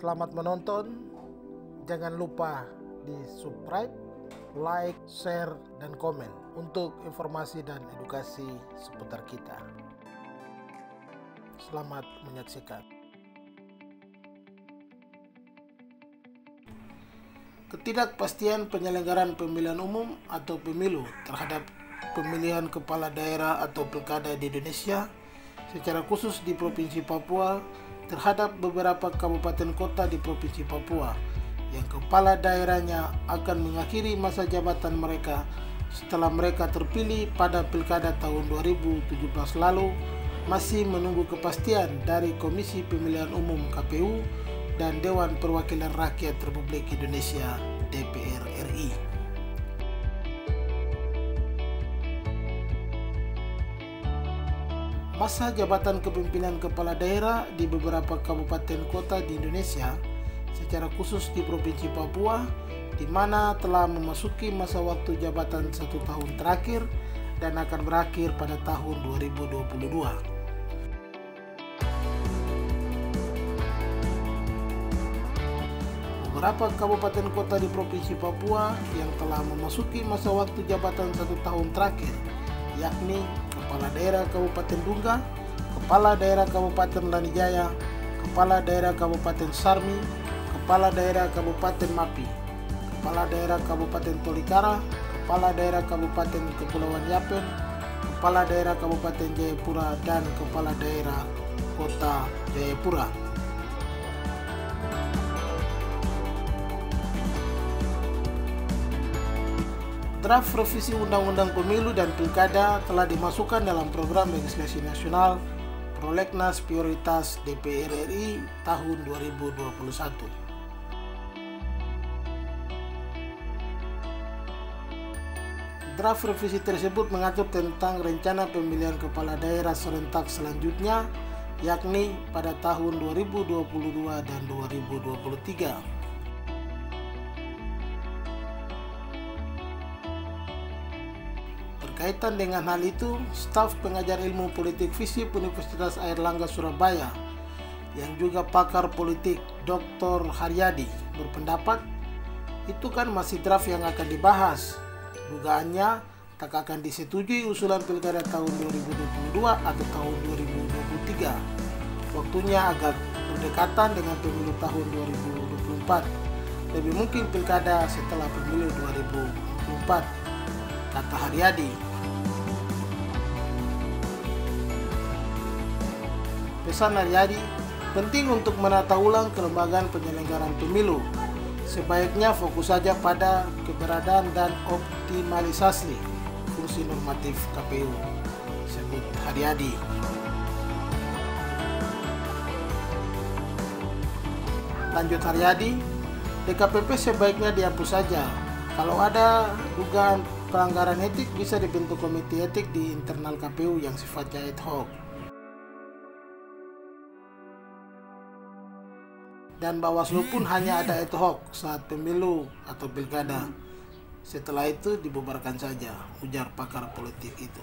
Selamat menonton. Jangan lupa di subscribe, like, share, dan komen untuk informasi dan edukasi seputar kita. Selamat menyaksikan. Ketidakpastian penyelenggaraan pemilihan umum atau pemilu terhadap pemilihan kepala daerah atau pilkada di Indonesia, secara khusus di Provinsi Papua, terhadap beberapa kabupaten kota di Provinsi Papua yang kepala daerahnya akan mengakhiri masa jabatan mereka setelah mereka terpilih pada pilkada tahun 2017 lalu, masih menunggu kepastian dari Komisi Pemilihan Umum KPU dan Dewan Perwakilan Rakyat Republik Indonesia DPR RI. Masa jabatan kepemimpinan kepala daerah di beberapa kabupaten kota di Indonesia, secara khusus di Provinsi Papua, di mana telah memasuki masa waktu jabatan 1 tahun terakhir dan akan berakhir pada tahun 2022. Beberapa kabupaten kota di Provinsi Papua yang telah memasuki masa waktu jabatan 1 tahun terakhir, yakni Kepala Daerah Kabupaten Dunga, Kepala Daerah Kabupaten Lanijaya, Kepala Daerah Kabupaten Sarmi, Kepala Daerah Kabupaten Mapi, Kepala Daerah Kabupaten Tolikara, Kepala Daerah Kabupaten Kepulauan Yapen, Kepala Daerah Kabupaten Jayapura, dan Kepala Daerah Kota Jayapura. Draft revisi Undang-Undang Pemilu dan Pilkada telah dimasukkan dalam program legislasi nasional Prolegnas Prioritas DPR RI tahun 2021. Draft revisi tersebut mengatur tentang rencana pemilihan kepala daerah serentak selanjutnya, yakni pada tahun 2022 dan 2023. Berkaitan dengan hal itu, staf pengajar ilmu politik FISIP Universitas Airlangga Surabaya yang juga pakar politik Dr. Haryadi berpendapat itu kan masih draft yang akan dibahas. Dugaannya tak akan disetujui usulan pilkada tahun 2022 atau tahun 2023. Waktunya agak berdekatan dengan pemilu tahun 2024. Lebih mungkin pilkada setelah pemilu 2024, kata Haryadi. Pesan Haryadi, penting untuk menata ulang kelembagaan penyelenggaraan pemilu. Sebaiknya fokus saja pada keberadaan dan optimalisasi fungsi normatif KPU, sebut Haryadi. Lanjut Haryadi, DKPP sebaiknya dihapus saja. Kalau ada dugaan pelanggaran etik, bisa dibentuk komite etik di internal KPU yang sifatnya ad hoc. Dan Bawaslu pun hanya ada ad hoc saat pemilu atau pilkada. Setelah itu dibubarkan saja, ujar pakar politik itu.